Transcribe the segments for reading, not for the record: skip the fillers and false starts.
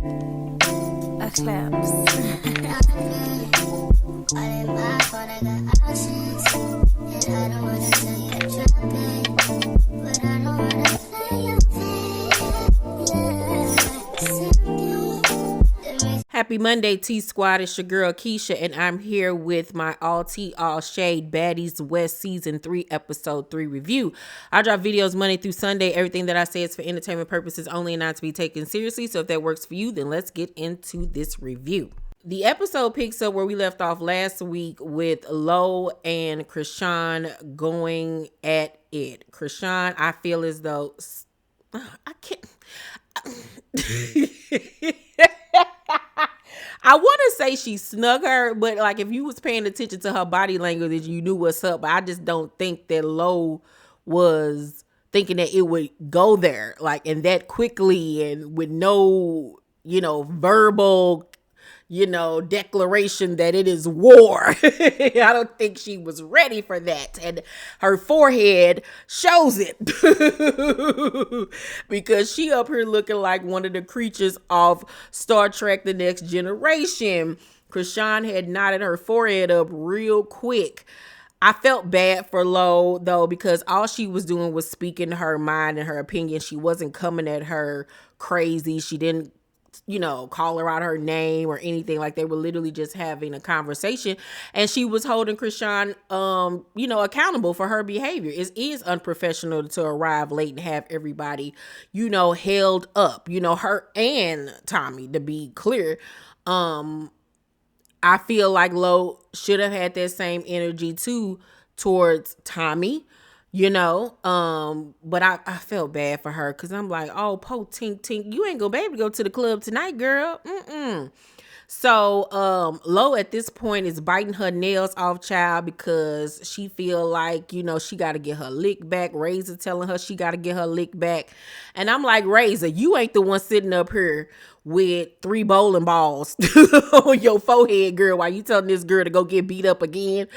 A claps. Happy Monday, T Squad. It's your girl Keisha, and I'm here with my all tea, all shade Baddies West Season 3, Episode 3 review. I drop videos Monday through Sunday. Everything that I say is for entertainment purposes only and not to be taken seriously. So if that works for you, then let's get into this review. The episode picks up where we left off last week with Lo and Krishan going at it. Krishan, I feel as though I can't. I want to say she snug her, but like if you was paying attention to her body language, you knew what's up. But I just don't think that Lo was thinking that it would go there, like, and that quickly and with no, verbal, declaration that it is war. I don't think she was ready for that. And her forehead shows it because she up here looking like one of the creatures of Star Trek The Next Generation. Krishan had knotted her forehead up real quick. I felt bad for Lo, though, because all she was doing was speaking her mind and her opinion. She wasn't coming at her crazy. She didn't call her out her name or anything. Like, they were literally just having a conversation, and she was holding Krishan, accountable for her behavior. It is unprofessional to arrive late and have everybody, held up, her and Tommy, to be clear. I feel like Lo should have had that same energy too towards Tommy. But I felt bad for her because I'm like, oh, po tink tink, you ain't gonna be able to go to the club tonight, girl. So Lo at this point is biting her nails off, child, because she feel like, she got to get her lick back. Razor telling her she got to get her lick back. And I'm like, Razor, you ain't the one sitting up here with 3 bowling balls on your forehead, girl, while you telling this girl to go get beat up again.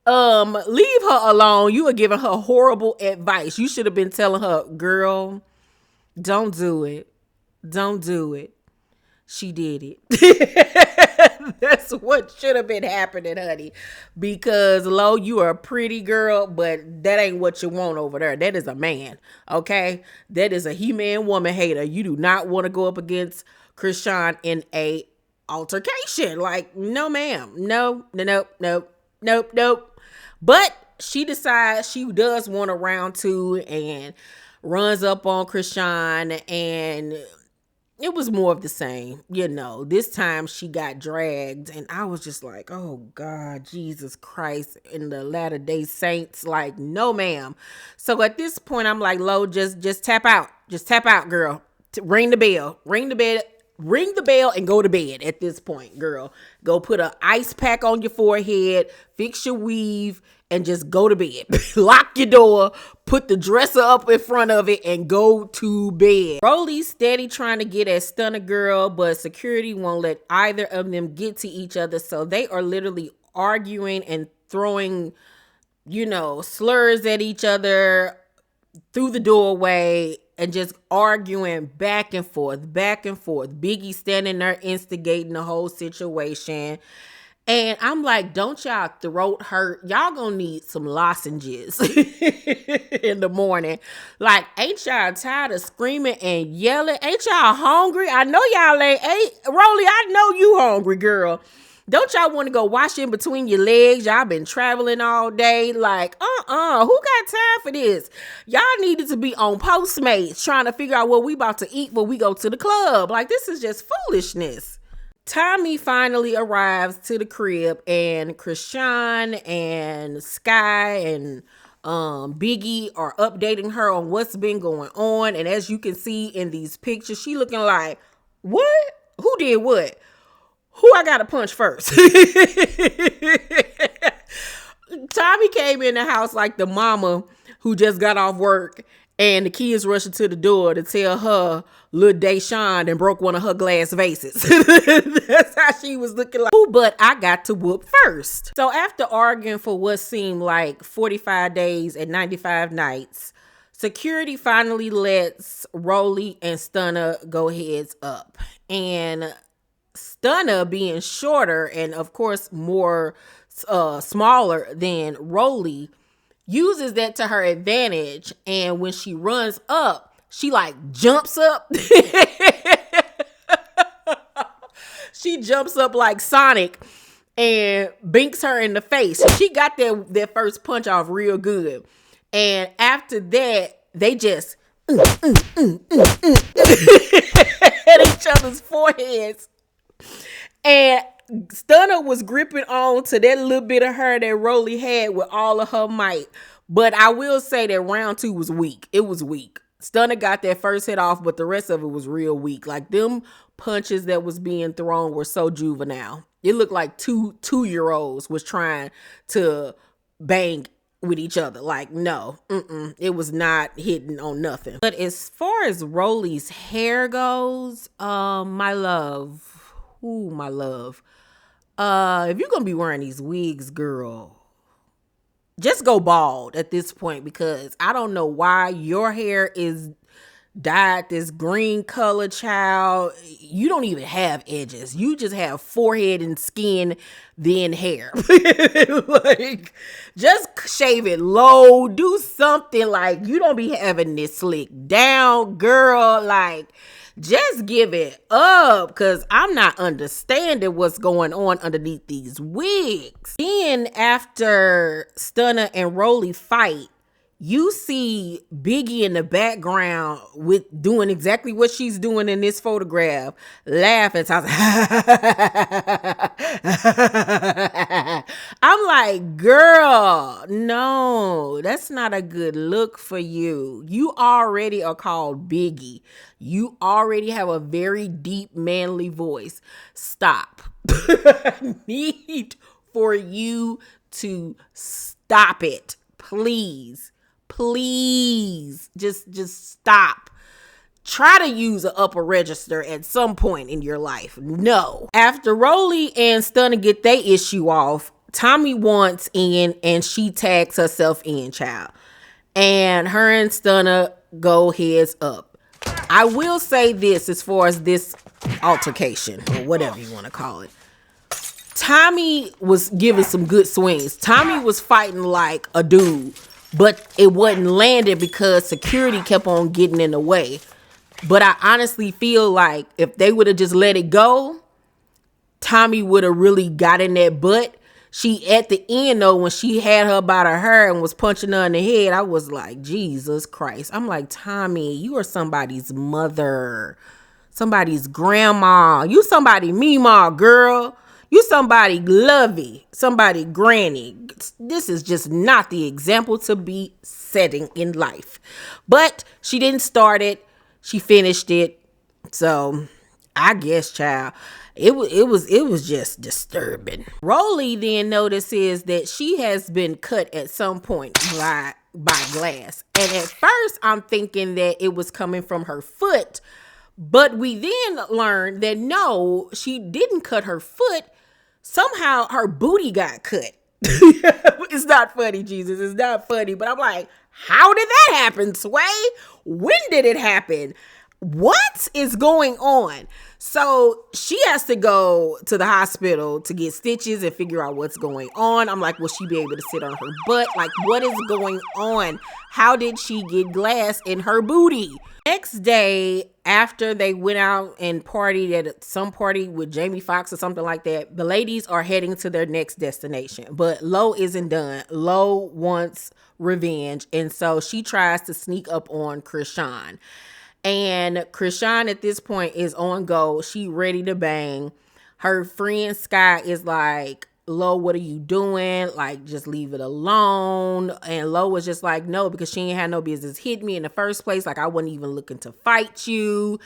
Leave her alone. You are giving her horrible advice. You should have been telling her, girl, don't do it. Don't do it. She did it. That's what should have been happening, honey. Because Lo, you are a pretty girl, but that ain't what you want over there. That is a man, okay? That is a he-man woman hater. You do not want to go up against Krishan in a altercation. Like, no, ma'am. No. But she decides she does want a round 2 and runs up on Krishan, and it was more of the same. This time she got dragged, and I was just like, oh God, Jesus Christ, in the Latter-day Saints, like, no ma'am. So at this point I'm like, Lo, just tap out. Just tap out, girl. Ring the bell and go to bed at this point, girl. Go put an ice pack on your forehead, fix your weave, and just go to bed. Lock your door, put the dresser up in front of it, and go to bed. Rolly's steady trying to get at Stunner Girl, but security won't let either of them get to each other, so they are literally arguing and throwing, slurs at each other through the doorway, and just arguing back and forth. Biggie standing there instigating the whole situation. And I'm like, don't y'all throat hurt? Y'all gonna need some lozenges in the morning. Like, ain't y'all tired of screaming and yelling? Ain't y'all hungry? I know y'all ain't. Rolly, I know you hungry, girl. Don't y'all want to go wash in between your legs? Y'all been traveling all day. Like, who got time for this? Y'all needed to be on Postmates trying to figure out what we about to eat when we go to the club. Like, this is just foolishness. Tommy finally arrives to the crib, and Krishan and Sky and Biggie are updating her on what's been going on. And as you can see in these pictures, she looking like, what? Who did what? Who I gotta punch first? Tommy came in the house like the mama who just got off work, and the kids rushing to the door to tell her Lil Deshawn and broke one of her glass vases. That's how she was looking like. Ooh, but I got to whoop first. So after arguing for what seemed like 45 days and 95 nights, Security finally lets Rolly and Stunner go heads up. And Stunner, being shorter and of course more smaller than Rolly, uses that to her advantage. And when she runs up, she like jumps up. She jumps up like Sonic and binks her in the face. She got that first punch off real good. And after that, they just at each other's foreheads. And Stunner was gripping on to that little bit of her that Rolly had with all of her might. But I will say that round 2 was weak. It was weak. Stunner got that first hit off, but the rest of it was real weak. Like, them punches that was being thrown were so juvenile. It looked like two-year-olds was trying to bang with each other. Like, no, it was not hitting on nothing. But as far as Rolly's hair goes, my love, if you're gonna be wearing these wigs, girl, just go bald at this point, because I don't know why your hair is dyed this green color, child. You don't even have edges. You just have forehead and skin, then hair. Like, just shave it low. Do something. Like, you don't be having this slick down, girl. Like, just give it up, because I'm not understanding what's going on underneath these wigs. Then after Stunner and Rolly fight, you see Biggie in the background with doing exactly what she's doing in this photograph, laughing. So I'm like, girl, no, that's not a good look for you. You already are called Biggie. You already have a very deep, manly voice. Stop. I need for you to stop it, please. Please, just stop. Try to use an upper register at some point in your life. No. After Rolly and Stunner get their issue off, Tommy wants in and she tags herself in, child. And her and Stunner go heads up. I will say this as far as this altercation, or whatever you want to call it. Tommy was giving some good swings. Tommy was fighting like a dude, but it wasn't landed because security kept on getting in the way. But I honestly feel like if they would have just let it go, Tommy would have really got in that butt. She, at the end though, when she had her by the hair and was punching her in the head, I was like, Jesus Christ. I'm like, Tommy, you are somebody's mother, somebody's grandma. You somebody Meemaw, girl. You somebody lovey, somebody granny. This is just not the example to be setting in life. But she didn't start it. She finished it. So I guess, child, it was just disturbing. Rolly then notices that she has been cut at some point by glass. And at first I'm thinking that it was coming from her foot. But we then learned that no, she didn't cut her foot. Somehow her booty got cut. It's not funny, Jesus. It's not funny. But I'm like, how did that happen, Sway? When did it happen? What is going on? So she has to go to the hospital to get stitches and figure out what's going on. I'm like, will she be able to sit on her butt? Like, what is going on? How did she get glass in her booty? Next day, after they went out and partied at some party with Jamie Foxx or something like that, the ladies are heading to their next destination. But Lo isn't done. Lo wants revenge. And so she tries to sneak up on Krishan. And Krishan at this point is on go. She ready to bang. Her friend Sky is like, Lo, what are you doing? Like, just leave it alone. And Lo was just like, no, because she ain't had no business hitting me in the first place. Like, I wasn't even looking to fight you.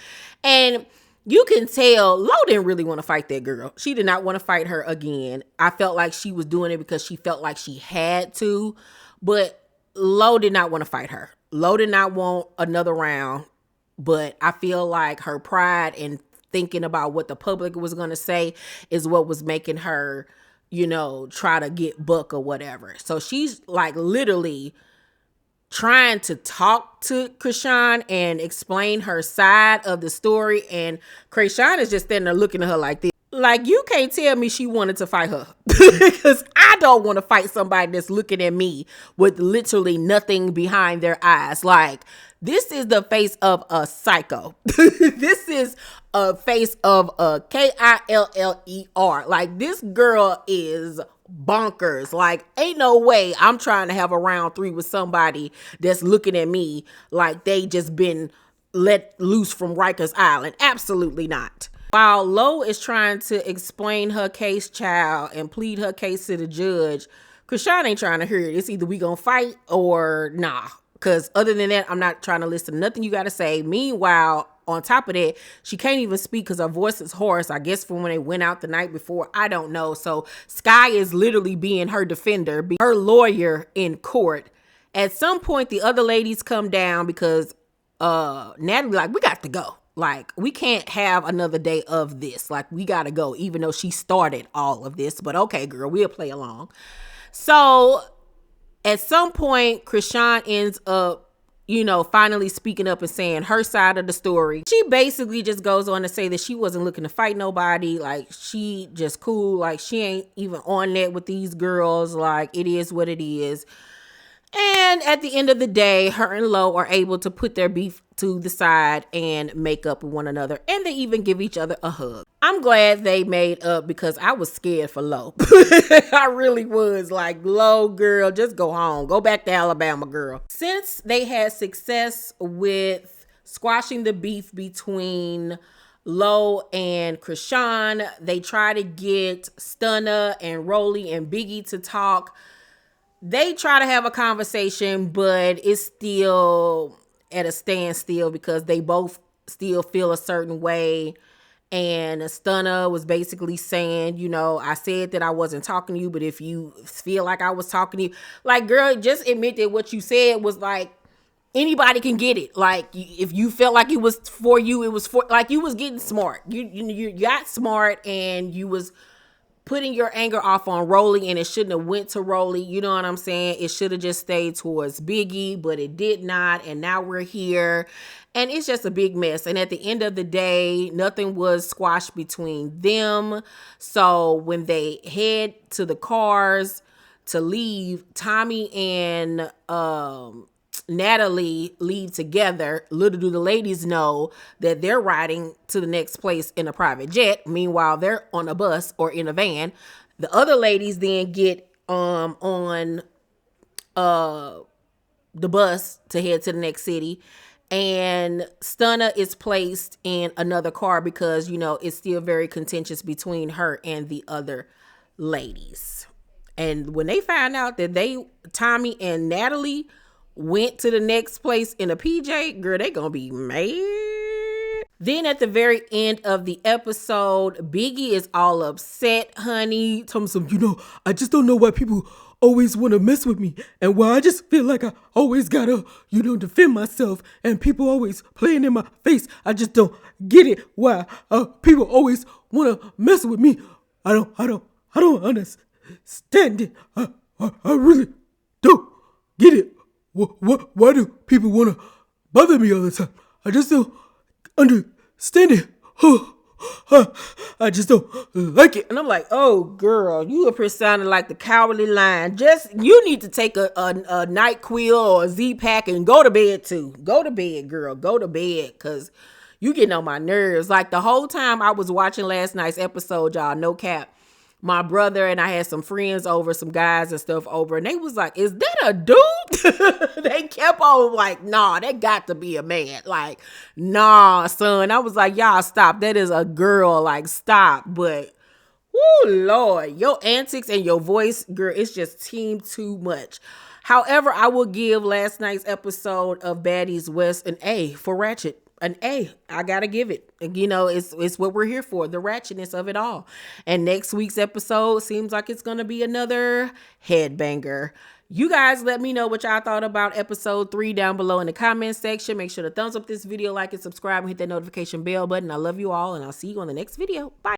And you can tell Lo didn't really want to fight that girl. She did not want to fight her again. I felt like she was doing it because she felt like she had to. But Lo did not want to fight her. Lo did not want another round. But I feel like her pride and thinking about what the public was going to say is what was making her, you know, try to get Buck or whatever. So she's like literally trying to talk to Krishan and explain her side of the story. And Krishan is just standing there looking at her like this. Like, you can't tell me she wanted to fight her. Because I don't want to fight somebody that's looking at me with literally nothing behind their eyes. Like, this is the face of a psycho. This is a face of a Killer. Like, this girl is bonkers. Like, ain't no way I'm trying to have a round 3 with somebody that's looking at me like they just been let loose from Rikers Island. Absolutely not. While Lo is trying to explain her case, child, and plead her case to the judge, Krishan ain't trying to hear it. It's either we gonna fight or nah. Because other than that, I'm not trying to listen to nothing you got to say. Meanwhile, on top of that, she can't even speak because her voice is hoarse. I guess from when they went out the night before. I don't know. So Sky is literally being her defender, her lawyer in court. At some point, the other ladies come down because Natalie like, we got to go. Like, we can't have another day of this. Like, we got to go, even though she started all of this. But okay, girl, we'll play along. So at some point, Krishan ends up, finally speaking up and saying her side of the story. She basically just goes on to say that she wasn't looking to fight nobody. Like, she just cool. Like, she ain't even on that with these girls. Like, it is what it is. And at the end of the day, her and Lo are able to put their beef to the side and make up with one another. And they even give each other a hug. I'm glad they made up because I was scared for Lo. I really was. Like, Lo, girl, just go home. Go back to Alabama, girl. Since they had success with squashing the beef between Lo and Krishan, they try to get Stunna and Rolly and Biggie to talk. They try to have a conversation, but it's still at a standstill because they both still feel a certain way. And Stunna was basically saying, I said that I wasn't talking to you, but if you feel like I was talking to you, like, girl, just admit that what you said was like, anybody can get it. Like, if you felt like it was for you, it was for, like, you was getting smart. You got smart and you was putting your anger off on Rolly, and it shouldn't have went to Rolly. You know what I'm saying? It should have just stayed towards Biggie, but it did not. And now we're here and it's just a big mess. And at the end of the day, nothing was squashed between them. So when they head to the cars to leave, Tommy and Natalie leave together. Little do the ladies know that they're riding to the next place in a private jet. Meanwhile, they're on a bus or in a van. The other ladies then get on the bus to head to the next city. And Stunna is placed in another car because, it's still very contentious between her and the other ladies. And when they find out that Tommy and Natalie went to the next place in a PJ, girl, they gonna be mad. Then at the very end of the episode, Biggie is all upset, honey. Tell me something, I just don't know why people always want to mess with me and why I just feel like I always gotta, defend myself and people always playing in my face. I just don't get it why people always want to mess with me. I don't understand it. I really don't get it. Why do people want to bother me all the time? I just don't understand it. I just don't like it. And I'm like, oh, girl, you up here sounding like the Cowardly Lion. You need to take a NyQuil or a Z-Pack and go to bed too. Go to bed, girl. Go to bed because you getting on my nerves. Like, the whole time I was watching last night's episode, y'all, no cap, my brother and I had some friends over, some guys and stuff over, and they was like, is that a dude? They kept on like, nah, that got to be a man. Like, nah, son. I was like, y'all stop. That is a girl. Like, stop. But, whoo, Lord, your antics and your voice, girl, it's just team too much. However, I will give last night's episode of Baddies West an A for Ratchet. An A. I gotta give it. It's what we're here for, the ratchetness of it all. And next week's episode seems like it's gonna be another headbanger. You guys let me know what y'all thought about episode 3 down below in the comment section. Make sure to thumbs up this video, like and subscribe, and hit that notification bell button. I love you all, and I'll see you on the next video. Bye.